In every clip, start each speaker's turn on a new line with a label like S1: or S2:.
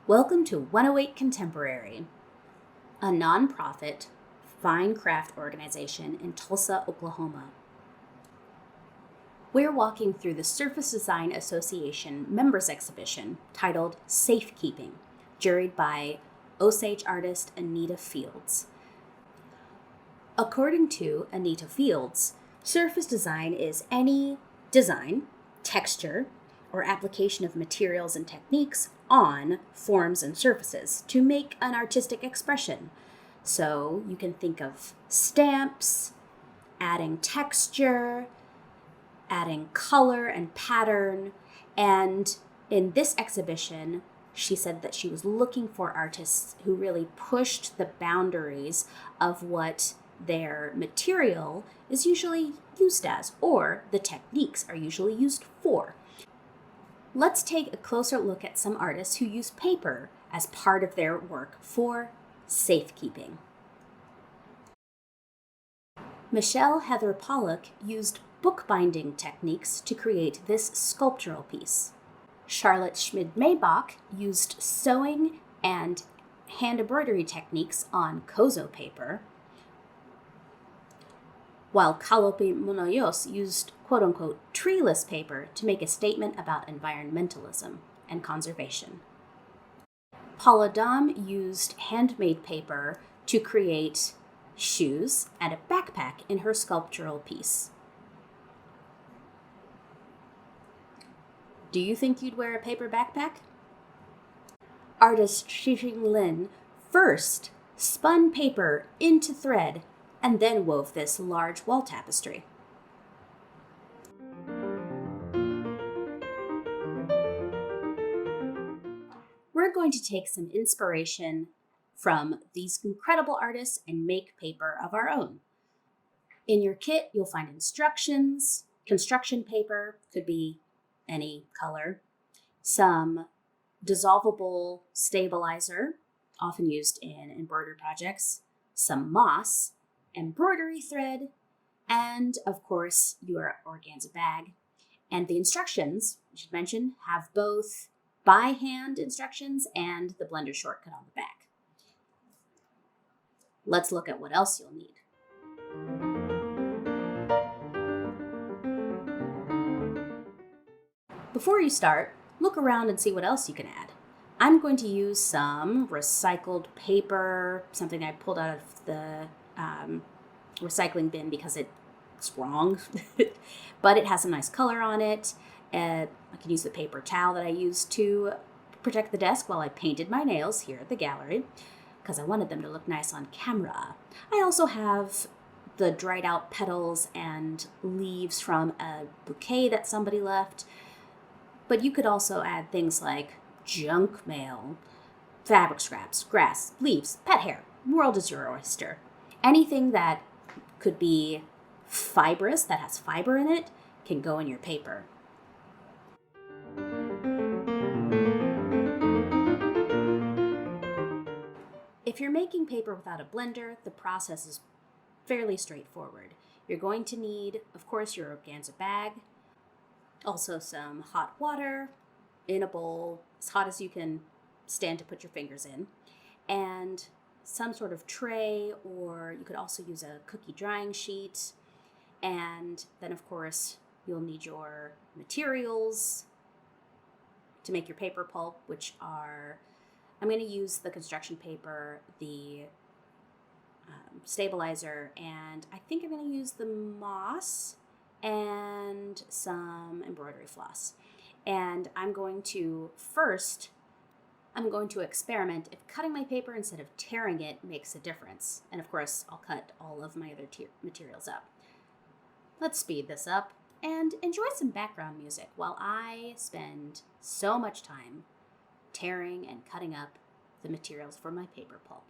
S1: Welcome to 108 Contemporary, a nonprofit fine craft organization in Tulsa, Oklahoma. We're walking through the Surface Design Association members exhibition titled Safekeeping, juried by Osage artist Anita Fields. According to Anita Fields, surface design is any design, texture, or application of materials and techniques on forms and surfaces to make an artistic expression. So you can think of stamps, adding texture, adding color and pattern. And in this exhibition, she said that she was looking for artists who really pushed the boundaries of what their material is usually used as, or the techniques are usually used for. Let's take a closer look at some artists who use paper as part of their work for safekeeping. Michelle Heather Pollock used bookbinding techniques to create this sculptural piece. Charlotte Schmid-Maybach used sewing and hand embroidery techniques on kozo paper, while Kalope Munoz used quote-unquote treeless paper to make a statement about environmentalism and conservation. Paula Dom used handmade paper to create shoes and a backpack in her sculptural piece. Do you think you'd wear a paper backpack? Artist Xixing Lin first spun paper into thread and then wove this large wall tapestry. We're going to take some inspiration from these incredible artists and make paper of our own. In your kit, you'll find instructions, construction paper, could be any color, some dissolvable stabilizer, often used in embroidery projects, some moss, embroidery thread, and of course your organza bag. And the instructions, I should mention, have both by hand instructions and the blender shortcut on the back. Let's look at what else you'll need. Before you start, look around and see what else you can add. I'm going to use some recycled paper, something I pulled out of the recycling bin because it's wrong, but it has some nice color on it. I can use the paper towel that I used to protect the desk while I painted my nails here at the gallery because I wanted them to look nice on camera. I also have the dried out petals and leaves from a bouquet that somebody left, but you could also add things like junk mail, fabric scraps, grass, leaves, pet hair. World is your oyster. Anything that could be fibrous, that has fiber in it, can go in your paper. If you're making paper without a blender, the process is fairly straightforward. You're going to need, of course, your organza bag, also some hot water in a bowl, as hot as you can stand to put your fingers in, and some sort of tray, or you could also use a cookie drying sheet. And then, of course, you'll need your materials to make your paper pulp, which are, I'm going to use the construction paper, the stabilizer, and I think I'm going to use the moss and some embroidery floss. And I'm going to experiment if cutting my paper instead of tearing it makes a difference. And of course, I'll cut all of my other materials up. Let's speed this up and enjoy some background music while I spend so much time tearing and cutting up the materials for my paper pulp.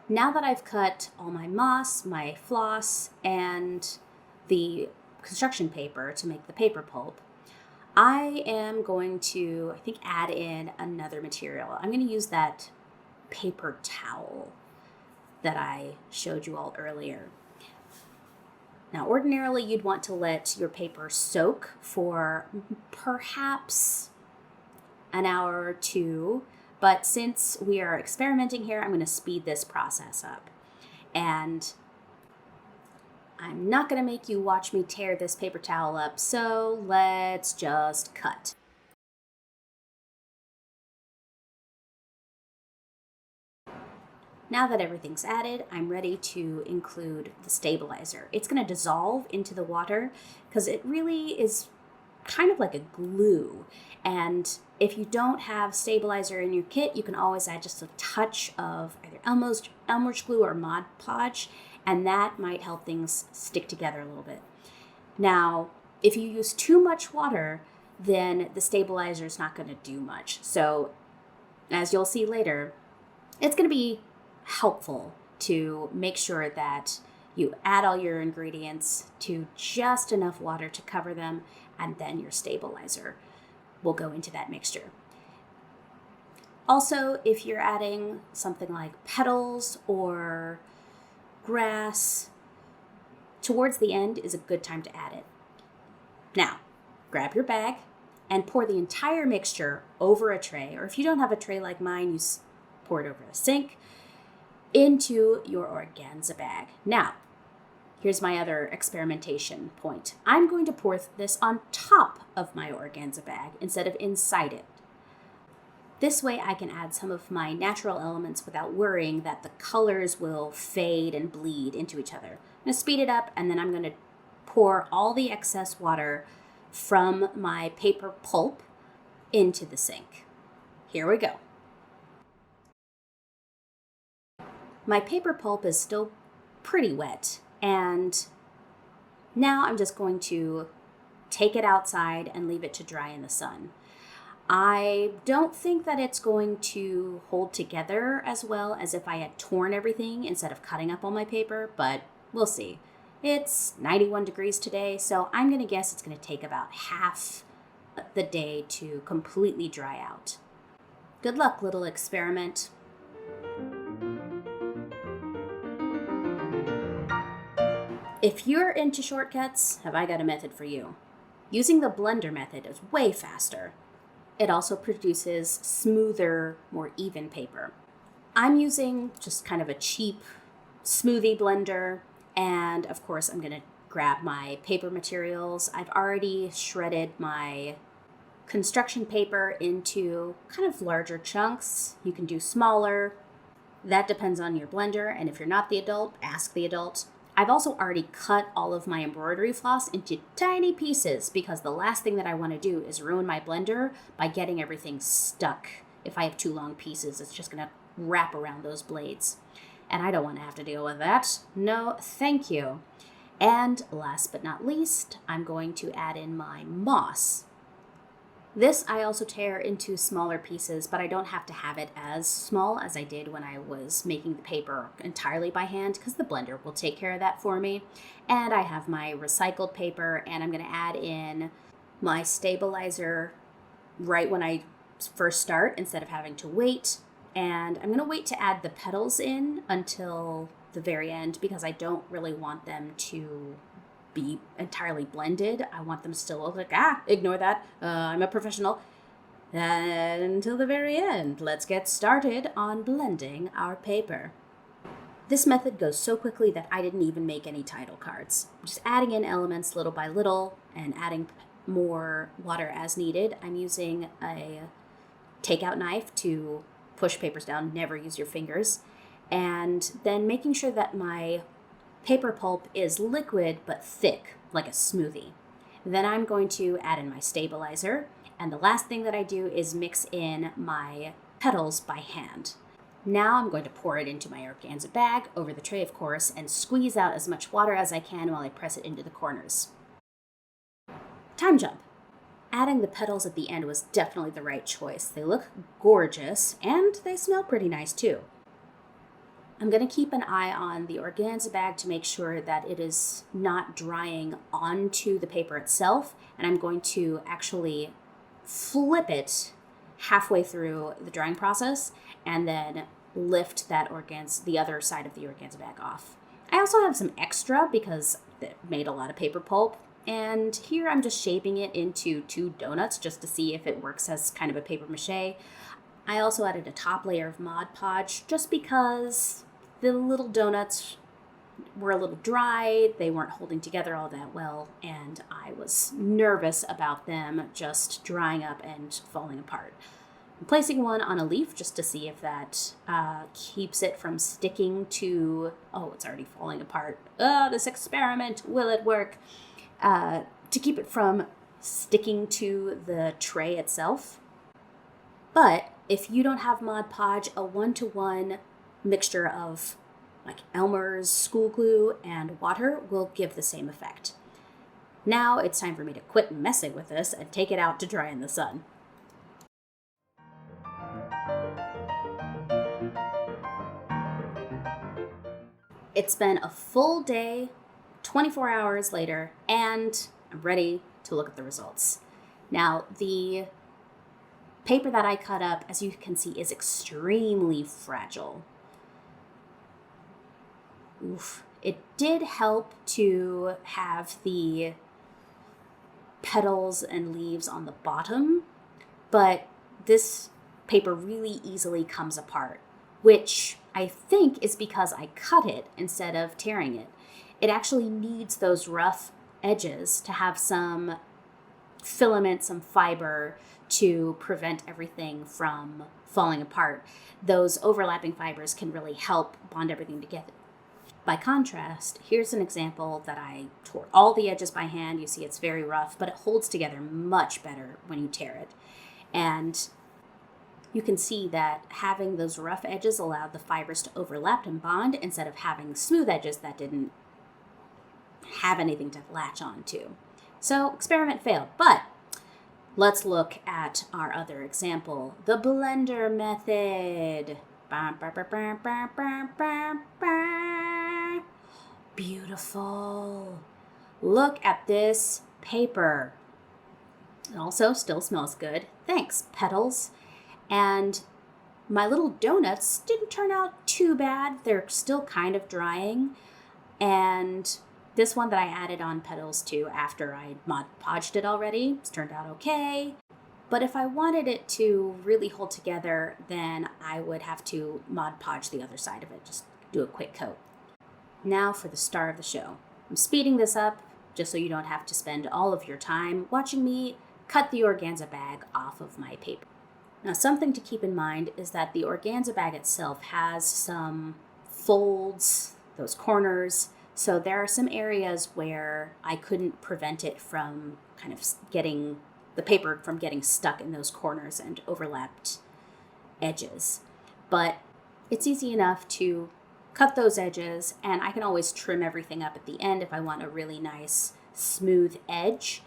S1: Now that I've cut all my moss, my floss, and the construction paper to make the paper pulp, I am going to, add in another material. I'm going to use that paper towel. that I showed you all earlier. Now, ordinarily, you'd want to let your paper soak for perhaps an hour or two, but since we are experimenting here, I'm going to speed this process up. And I'm not going to make you watch me tear this paper towel up, so let's just cut. Now that everything's added, I'm ready to include the stabilizer. It's going to dissolve into the water because it really is kind of like a glue. And if you don't have stabilizer in your kit, you can always add just a touch of either Elmer's glue or Mod Podge, and that might help things stick together a little bit. Now, if you use too much water, then the stabilizer is not going to do much. So, as you'll see later, it's going to be helpful to make sure that you add all your ingredients to just enough water to cover them, and then your stabilizer will go into that mixture. Also, if you're adding something like petals or grass, towards the end is a good time to add it. Now, grab your bag and pour the entire mixture over a tray, or if you don't have a tray like mine, you pour it over a sink, into your organza bag. Now, here's my other experimentation point. I'm going to pour this on top of my organza bag instead of inside it. This way I can add some of my natural elements without worrying that the colors will fade and bleed into each other. I'm going to speed it up, and then I'm going to pour all the excess water from my paper pulp into the sink. Here we go. My paper pulp is still pretty wet, and now I'm just going to take it outside and leave it to dry in the sun. I don't think that it's going to hold together as well as if I had torn everything instead of cutting up all my paper, but we'll see. It's 91 degrees today, so I'm going to guess it's going to take about half the day to completely dry out. Good luck, little experiment. If you're into shortcuts, have I got a method for you. Using the blender method is way faster. It also produces smoother, more even paper. I'm using just kind of a cheap smoothie blender, and of course I'm going to grab my paper materials. I've already shredded my construction paper into kind of larger chunks. You can do smaller. That depends on your blender, and if you're not the adult, ask the adult. I've also already cut all of my embroidery floss into tiny pieces because the last thing that I want to do is ruin my blender by getting everything stuck. If I have too long pieces, it's just going to wrap around those blades. And I don't want to have to deal with that. No, thank you. And last but not least, I'm going to add in my moss. This I also tear into smaller pieces, but I don't have to have it as small as I did when I was making the paper entirely by hand because the blender will take care of that for me. And I have my recycled paper, and I'm going to add in my stabilizer right when I first start instead of having to wait. And I'm going to wait to add the petals in until the very end because I don't really want them to be entirely blended. I want them still look like, ignore that. I'm a professional. And until the very end, let's get started on blending our paper. This method goes so quickly that I didn't even make any title cards. Just adding in elements little by little and adding more water as needed. I'm using a takeout knife to push papers down, never use your fingers. And then making sure that my paper pulp is liquid but thick, like a smoothie. Then I'm going to add in my stabilizer, and the last thing that I do is mix in my petals by hand. Now I'm going to pour it into my organza bag, over the tray of course, and squeeze out as much water as I can while I press it into the corners. Time jump. Adding the petals at the end was definitely the right choice. They look gorgeous, and they smell pretty nice too. I'm going to keep an eye on the organza bag to make sure that it is not drying onto the paper itself, and I'm going to actually flip it halfway through the drying process and then lift the other side of the organza bag off. I also have some extra because it made a lot of paper pulp. And here I'm just shaping it into 2 donuts just to see if it works as kind of a paper mache. I also added a top layer of Mod Podge just because the little donuts were a little dry. They weren't holding together all that well, and I was nervous about them just drying up and falling apart. I'm placing one on a leaf just to see if that keeps it from sticking to... Oh, it's already falling apart. This experiment, will it work? To keep it from sticking to the tray itself. But if you don't have Mod Podge, a 1-to-1 mixture of like Elmer's school glue and water will give the same effect. Now it's time for me to quit messing with this and take it out to dry in the sun. It's been a full day, 24 hours later, and I'm ready to look at the results. Now, the paper that I cut up, as you can see, is extremely fragile. Oof. It did help to have the petals and leaves on the bottom, but this paper really easily comes apart, which I think is because I cut it instead of tearing it. It actually needs those rough edges to have some filament, some fiber to prevent everything from falling apart. Those overlapping fibers can really help bond everything together. By contrast, here's an example that I tore all the edges by hand. You see it's very rough, but it holds together much better when you tear it. And you can see that having those rough edges allowed the fibers to overlap and bond instead of having smooth edges that didn't have anything to latch on to. So experiment failed, but let's look at our other example, the blender method. Beautiful. Look at this paper. It also still smells good. Thanks, petals. And my little donuts didn't turn out too bad. They're still kind of drying. And this one that I added on petals to after I Mod Podged it already, it's turned out okay. But if I wanted it to really hold together, then I would have to Mod Podge the other side of it, just do a quick coat. Now for the star of the show. I'm speeding this up just so you don't have to spend all of your time watching me cut the organza bag off of my paper. Now, something to keep in mind is that the organza bag itself has some folds, those corners, so there are some areas where I couldn't prevent it from kind of getting the paper from getting stuck in those corners and overlapped edges. But it's easy enough to cut those edges, and I can always trim everything up at the end if I want a really nice smooth edge.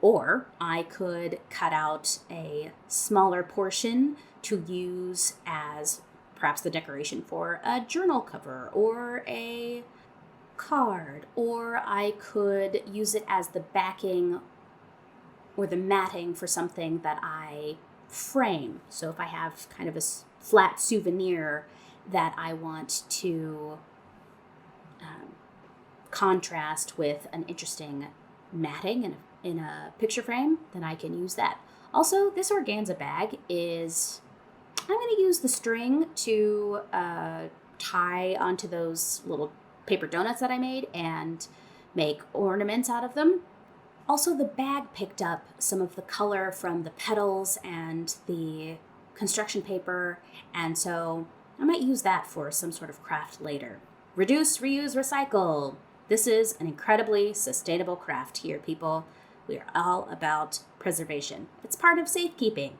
S1: Or I could cut out a smaller portion to use as perhaps the decoration for a journal cover or a card. Or I could use it as the backing or the matting for something that I frame. So if I have kind of a flat souvenir that I want to contrast with an interesting matting in a picture frame, then I can use that. Also, this organza bag I'm going to use the string to tie onto those little paper donuts that I made and make ornaments out of them. Also, the bag picked up some of the color from the petals and the construction paper, and so I might use that for some sort of craft later. Reduce, reuse, recycle. This is an incredibly sustainable craft here, people. We are all about preservation. It's part of safekeeping.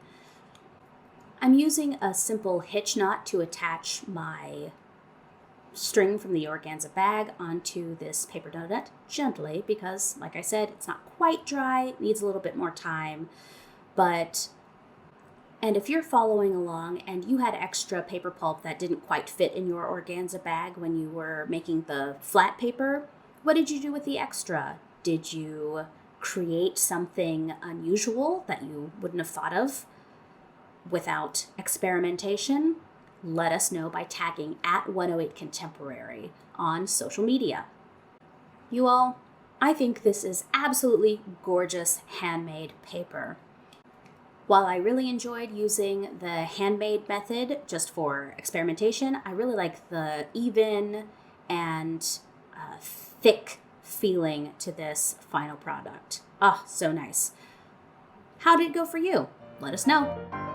S1: I'm using a simple hitch knot to attach my string from the organza bag onto this paper donut gently because, like I said, it's not quite dry, it needs a little bit more time. And if you're following along and you had extra paper pulp that didn't quite fit in your organza bag when you were making the flat paper, what did you do with the extra? Did you create something unusual that you wouldn't have thought of without experimentation? let us know by tagging at 108 Contemporary on social media. You all, I think this is absolutely gorgeous handmade paper. While I really enjoyed using the handmade method just for experimentation, I really like the even and thick feeling to this final product. Ah, so nice. How did it go for you? Let us know.